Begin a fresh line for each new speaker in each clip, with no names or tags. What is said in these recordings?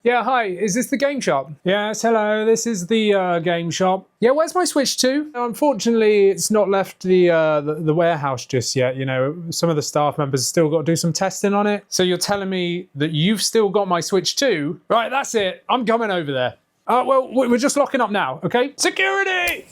Yeah, hi, is this the game shop? Yes, hello, this is the game shop. Yeah, where's my Switch 2? Unfortunately, it's not left the warehouse just yet. You know, some of the staff members still got to do some testing on it. So you're telling me that you've still got my Switch 2? Right, that's it. I'm coming over there. Well, we're just locking up now, okay? Security!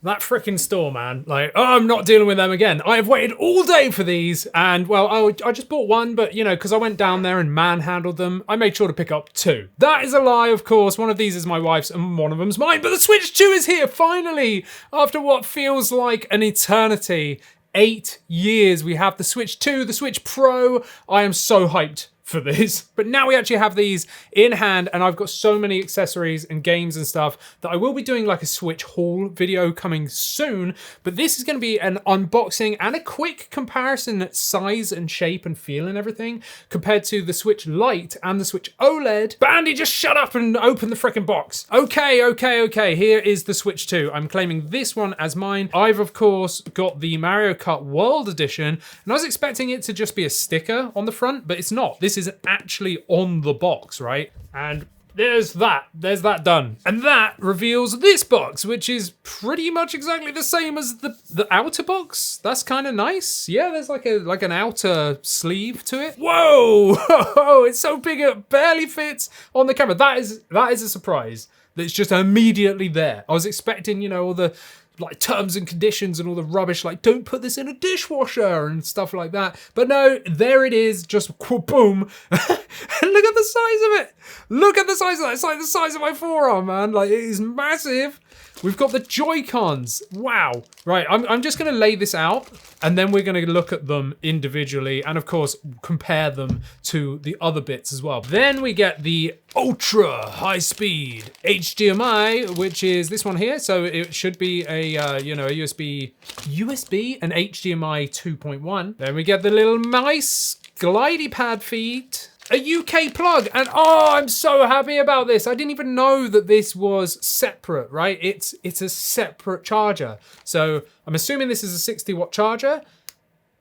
That freaking store, man. Like, oh, I'm not dealing with them again. I have waited all day for these, and well, I just bought one, but you know, because I went down there and manhandled them, I made sure to pick up two. That is a lie, of course. One of these is my wife's and one of them's mine, but the Switch 2 is here, finally! After what feels like an eternity. 8 years, we have the Switch 2, the Switch Pro. I am so hyped for this, but now we actually have these in hand, and I've got so many accessories and games and stuff that I will be doing like a Switch haul video coming soon, but this is going to be an unboxing and a quick comparison size and shape and feel and everything compared to the Switch Lite and the Switch OLED. But Andy, just shut up and open the freaking box. Okay, here is the Switch 2. I'm claiming this one as mine. I've of course got the Mario Kart World Edition, and I was expecting it to just be a sticker on the front, but it's not. This is actually on the box, right? And there's that done. And that reveals this box, which is pretty much exactly the same as the outer box. That's kind of nice. Yeah, there's like an outer sleeve to it. Whoa, it's so big it barely fits on the camera. That is a surprise. That's just immediately there. I was expecting, you know, all the like terms and conditions and all the rubbish, like don't put this in a dishwasher and stuff like that. But no, there it is, just boom. And look at the size of it. Look at the size of that. It's like the size of my forearm, man. Like, it is massive. We've got the Joy-Cons. Wow. Right, I'm just gonna lay this out, and then we're gonna look at them individually, and of course, compare them to the other bits as well. Then we get the ultra high speed HDMI, which is this one here. So it should be a, you know, a USB and HDMI 2.1. Then we get the little mice, glidey pad feet, a UK plug, and oh, I'm so happy about this. I didn't even know that this was separate, right? It's a separate charger. So I'm assuming this is a 60-watt charger,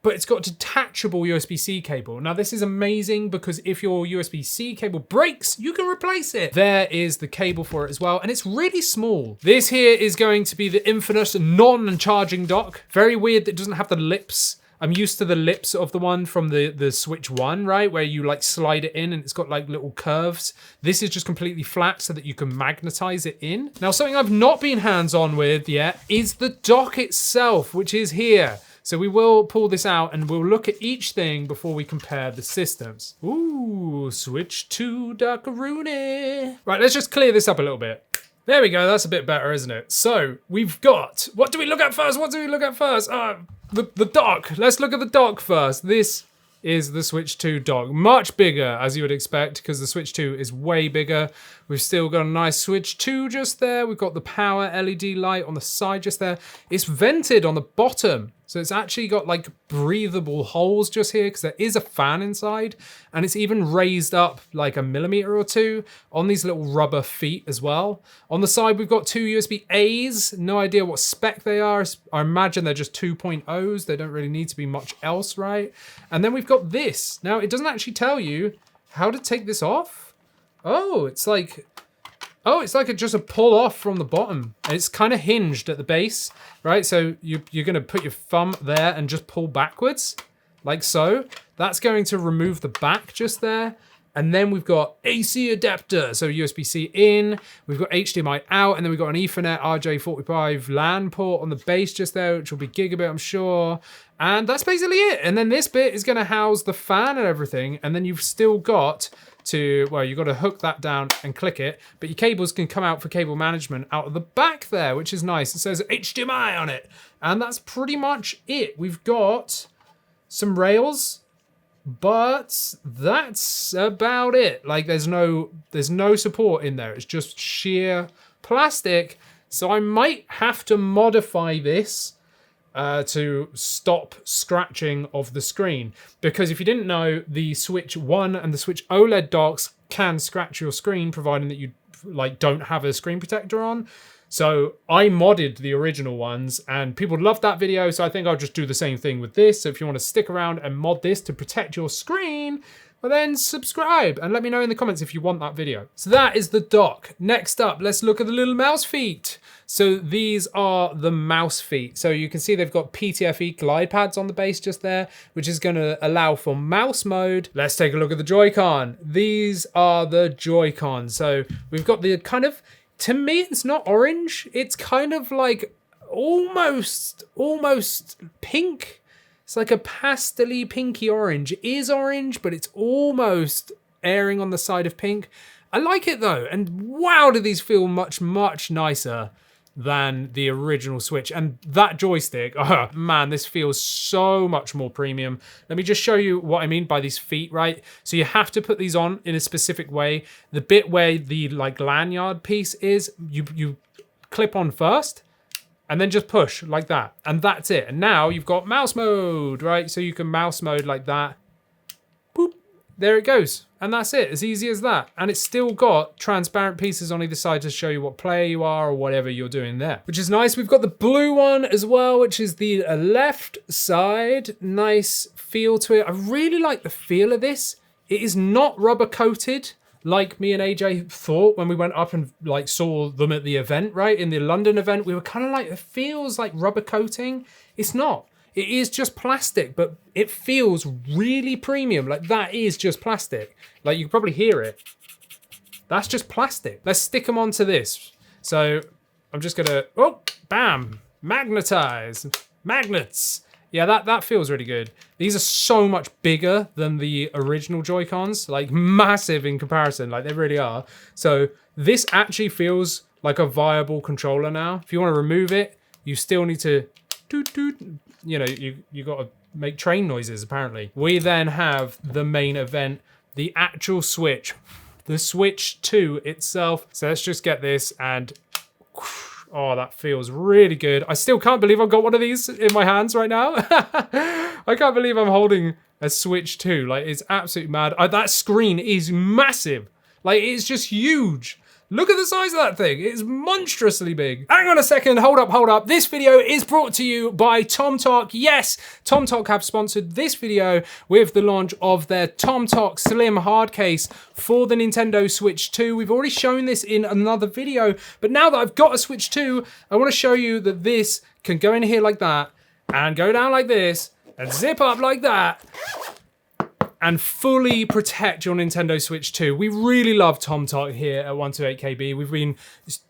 but it's got a detachable USB-C cable. Now this is amazing because if your USB-C cable breaks, you can replace it. There is the cable for it as well, and it's really small. This here is going to be the infamous non-charging dock. Very weird that it doesn't have the lips. I'm used to the lips of the one from the Switch 1, right? Where you like slide it in and it's got like little curves. This is just completely flat so that you can magnetize it in. Now, something I've not been hands-on with yet is the dock itself, which is here. So we will pull this out and we'll look at each thing before we compare the systems. Ooh, Switch 2 Duckaroonie. Right, let's just clear this up a little bit. There we go, that's a bit better, isn't it? So we've got, what do we look at first? The dock. Let's look at the dock first. This is the Switch 2 dock. Much bigger, as you would expect, because the Switch 2 is way bigger. We've still got a nice Switch 2 just there. We've got the power LED light on the side just there. It's vented on the bottom. So it's actually got like breathable holes just here because there is a fan inside, and it's even raised up like a millimeter or two on these little rubber feet as well. On the side, we've got two USB-A's. No idea what spec they are. I imagine they're just 2.0s. They don't really need to be much else, right? And then we've got this. Now, it doesn't actually tell you how to take this off. Oh, it's like just a pull off from the bottom. It's kind of hinged at the base, right? So you're gonna put your thumb there and just pull backwards, like so. That's going to remove the back just there. And then we've got AC adapter, so USB-C in, we've got HDMI out, and then we've got an Ethernet RJ45 LAN port on the base just there, which will be gigabit, I'm sure. And that's basically it. And then this bit is gonna house the fan and everything, and then you've still got you've got to hook that down and click it, but your cables can come out for cable management out of the back there, which is nice. It says HDMI on it, and that's pretty much it. We've got some rails, but that's about it. Like there's no support in there. It's just sheer plastic. So I might have to modify this to stop scratching of the screen, because if you didn't know, the Switch 1 and the Switch OLED docks can scratch your screen, providing that you like don't have a screen protector on. So I modded the original ones and people loved that video, so I think I'll just do the same thing with this. So if you want to stick around and mod this to protect your screen, well then subscribe and let me know in the comments if you want that video. So that is the dock. Next up, let's look at the little mouse feet. So these are the mouse feet. So you can see they've got PTFE glide pads on the base just there, which is going to allow for mouse mode. Let's take a look at the Joy-Con. These are the Joy-Con. So we've got the kind of, to me, it's not orange. It's kind of like almost pink. It's like a pastel-y pinky orange. It is orange, but it's almost erring on the side of pink. I like it though, and wow, do these feel much nicer than the original Switch. And that joystick, oh man, this feels so much more premium. Let me just show you what I mean by these feet, right? So you have to put these on in a specific way. The bit where the like lanyard piece is, you clip on first, and then just push like that. And that's it. And now you've got mouse mode, right? So you can mouse mode like that. Boop. There it goes. And that's it. As easy as that. And it's still got transparent pieces on either side to show you what player you are or whatever you're doing there. Which is nice. We've got the blue one as well, which is the left side. Nice feel to it. I really like the feel of this. It is not rubber coated, like me and AJ thought when we went up and like saw them at the event, right? In the London event, we were kind of like, it feels like rubber coating. It's not. It is just plastic, but it feels really premium. Like that is just plastic. Like you can probably hear it. That's just plastic. Let's stick them onto this. So I'm just gonna, oh, bam, magnetize, magnets. Yeah, that feels really good. These are so much bigger than the original Joy-Cons, like massive in comparison, like they really are. So this actually feels like a viable controller now. If you want to remove it, you still need to toot toot. You know, you got to make train noises apparently. We then have the main event, the actual Switch, the Switch 2 itself. So let's just get this and oh, that feels really good. I still can't believe I've got one of these in my hands right now. I can't believe I'm holding a Switch 2. Like, it's absolutely mad. That screen is massive. Like, it's just huge. Look at the size of that thing. It's monstrously big. Hang on a second. Hold up. This video is brought to you by tomtoc. Yes, tomtoc have sponsored this video with the launch of their tomtoc Slim hard case for the Nintendo Switch 2. We've already shown this in another video, but now that I've got a Switch 2, I want to show you that this can go in here like that and go down like this and zip up like that and fully protect your Nintendo Switch 2. We really love tomtoc here at 128KB. We've been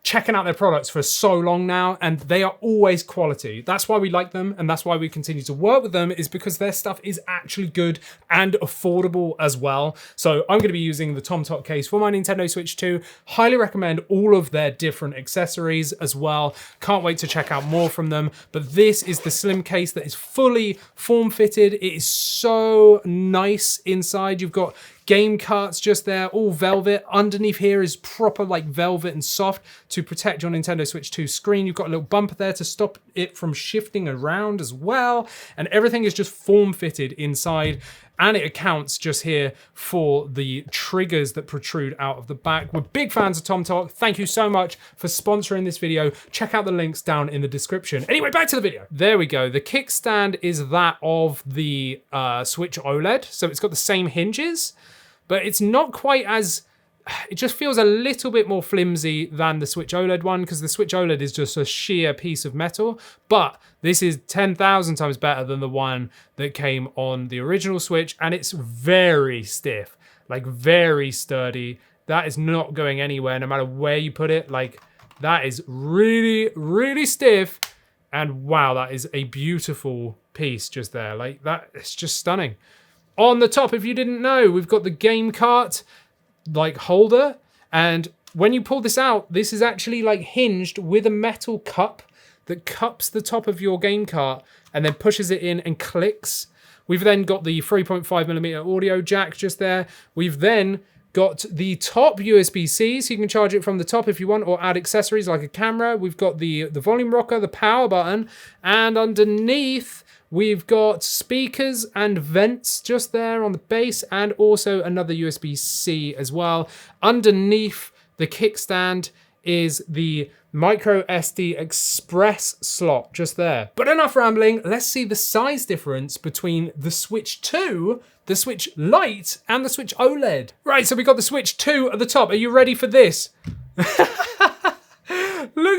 checking out their products for so long now, and they are always quality. That's why we like them, and that's why we continue to work with them, is because their stuff is actually good and affordable as well. So I'm gonna be using the tomtoc case for my Nintendo Switch 2. Highly recommend all of their different accessories as well. Can't wait to check out more from them. But this is the slim case that is fully form-fitted. It is so nice inside. You've got game carts just there, all velvet. Underneath here is proper like velvet and soft to protect your Nintendo Switch 2 screen. You've got a little bumper there to stop it from shifting around as well. And everything is just form fitted inside. And it accounts just here for the triggers that protrude out of the back. We're big fans of tomtoc. Thank you so much for sponsoring this video. Check out the links down in the description. Anyway, back to the video. There we go. The kickstand is that of the Switch OLED. So it's got the same hinges, but it's not quite as, it just feels a little bit more flimsy than the Switch OLED one, because the Switch OLED is just a sheer piece of metal, but this is 10,000 times better than the one that came on the original Switch, and it's very stiff, like very sturdy. That is not going anywhere no matter where you put it. Like, that is really, really stiff, and wow, that is a beautiful piece just there. Like, that, it's just stunning. On the top, if you didn't know, we've got the game cart like holder, and when you pull this out, this is actually like hinged with a metal cup that cups the top of your game cart and then pushes it in and clicks. We've then got the 3.5mm audio jack just there. We've then got the top USB-C, so you can charge it from the top if you want, or add accessories like a camera. We've got the volume rocker, the power button, and underneath we've got speakers and vents just there on the base, and also another USB-C as well. Underneath the kickstand is the micro SD express slot just there. But enough rambling, let's see the size difference between the Switch 2, the Switch Lite, and the Switch OLED. Right, so we got the Switch 2 at the top. Are you ready for this? Look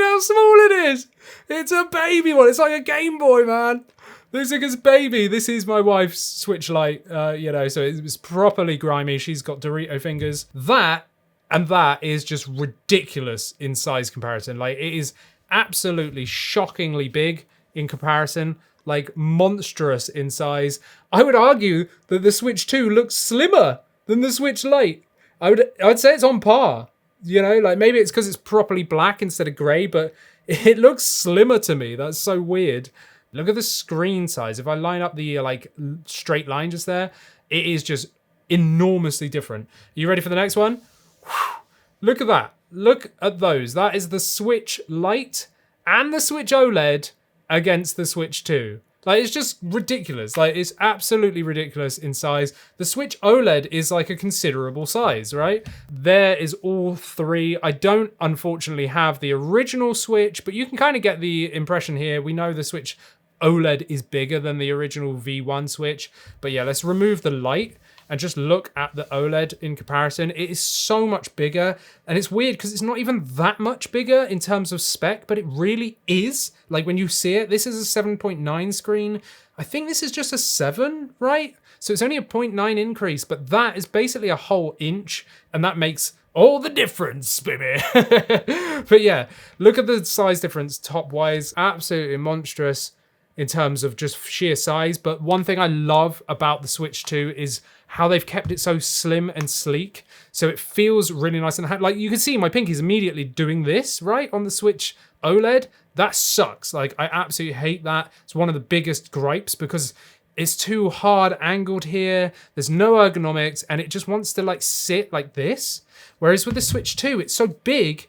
how small it is. It's a baby one. It's like a Game Boy, man. This thing is baby. This is my wife's Switch Lite, you know, so it was properly grimy. She's got Dorito fingers. That and that is just ridiculous in size comparison. Like, it is absolutely shockingly big in comparison, like monstrous in size. I would argue that the Switch 2 looks slimmer than the Switch Lite. I'd say it's on par. You know, like maybe it's because it's properly black instead of grey, but it looks slimmer to me. That's so weird. Look at the screen size. If I line up the like straight line just there, it is just enormously different. Are you ready for the next one? Whew. Look at that. Look at those. That is the Switch Lite and the Switch OLED against the Switch 2. Like, it's just ridiculous. Like, it's absolutely ridiculous in size. The Switch OLED is like a considerable size, right? There is all three. I don't, unfortunately, have the original Switch, but you can kind of get the impression here. We know the Switch OLED is bigger than the original V1 Switch. But yeah, let's remove the Lite and just look at the OLED in comparison. It is so much bigger, and it's weird because it's not even that much bigger in terms of spec, but it really is. Like, when you see it, this is a 7.9 screen. I think this is just a 7, right? So it's only a 0.9 increase, but that is basically a whole inch, and that makes all the difference, baby. But yeah, look at the size difference top-wise. Absolutely monstrous in terms of just sheer size. But one thing I love about the Switch 2 is how they've kept it so slim and sleek. So it feels really nice. And like, you can see my pinky's immediately doing this, right? On the Switch OLED. That sucks. Like, I absolutely hate that. It's one of the biggest gripes because it's too hard angled here. There's no ergonomics, and it just wants to like sit like this. Whereas with the Switch 2, it's so big,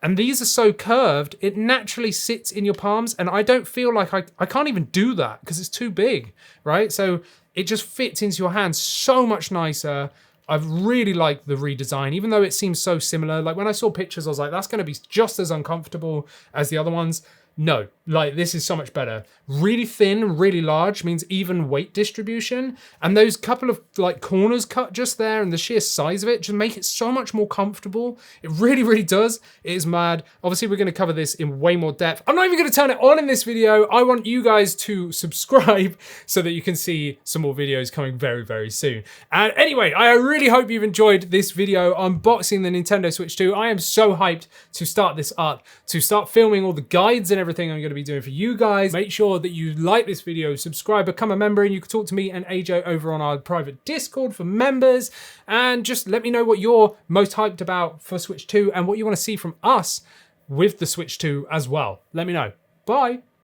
and these are so curved, it naturally sits in your palms, and I don't feel like I can't even do that because it's too big, right? So it just fits into your hands so much nicer. I've really liked the redesign, even though it seems so similar. Like, when I saw pictures, I was like, that's going to be just as uncomfortable as the other ones. No, like, this is so much better. Really thin, really large means even weight distribution. And those couple of like corners cut just there and the sheer size of it just make it so much more comfortable. It really, really does. It is mad. Obviously, we're going to cover this in way more depth. I'm not even going to turn it on in this video. I want you guys to subscribe so that you can see some more videos coming very, very soon. And anyway, I really hope you've enjoyed this video unboxing the Nintendo Switch 2. I am so hyped to start this up, to start filming all the guides and everything I'm going to be doing for you guys. Make sure that you like this video, subscribe, become a member, and you can talk to me and AJ over on our private Discord for members. And just let me know what you're most hyped about for Switch 2 and what you want to see from us with the Switch 2 as well. Let me know. Bye.